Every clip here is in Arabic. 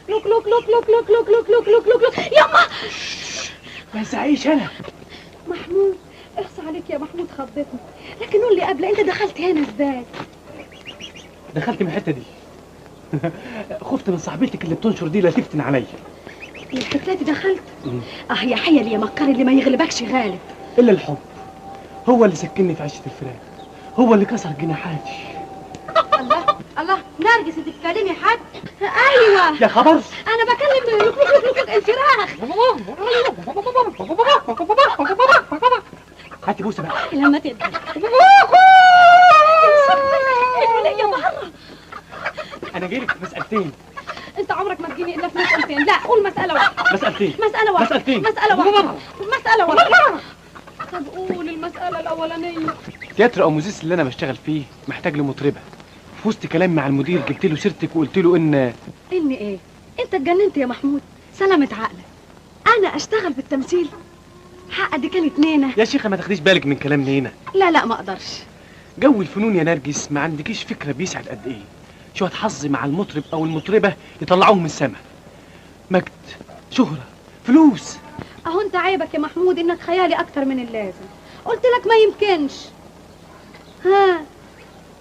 لوك لوك لوك لوك لوك لوك لوك لوك لوك لوك لوك يما. ما يسعيش انا. محمود اخص عليك يا محمود، خضتني. لكن قول لي قبل، انت دخلت هنا ازاي؟ دخلت من الحته دي. خفت من صاحبتك اللي بتنشر دي لا تفتن عليا. من الحته دي دخلت؟ يا حيل يا مكر اللي ما يغلبكش غالب. الا الحب هو اللي سكنني في عشه الفراق، هو اللي كسر جناحاتي. الله الله، نرجس انت بتكلمي حد؟ ايوه يا خبر، انا بكلم لوك لوك لوك لوك الفراخ. هاتي بوسه بقى لما تقدر. يا بره. انا جايلك في مسألتين. انت عمرك ما تجيني الا في مسألتين. لا قول مسألة واحدة. مسألتين. مسألة واحدة. مسألتين. مسألة واحدة. مسألة واحدة. طب قول المسألة الأولانية. تياترو او موزيس اللي انا بشتغل فيه محتاج لمطربة. في وسط كلام مع المدير جبت له سيرتك وقلت له ان ايه؟ انت اتجننت يا محمود؟ سلامة عقلك. انا اشتغل بالتمثيل؟ حق دي كانت نينة. يا شيخة ما تاخديش بالك من كلام نينة. لا ما اقدرش. جو الفنون يا نرجس ما عندكيش فكرة بيسعد قد ايه. شوية حظ مع المطرب او المطربة يطلعوهم من السما. مجد، شهرة، فلوس. اهو انت عيبك يا محمود انك خيالي اكتر من اللازم. قلت لك ما يمكنش. ها،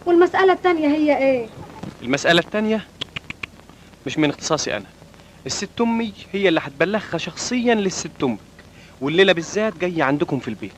والمسألة التانية هي ايه؟ المسألة التانية مش من اختصاصي انا. الست امي هي اللي هتبلغها شخصيا للست امك، والليلة بالذات جاية عندكم في البيت.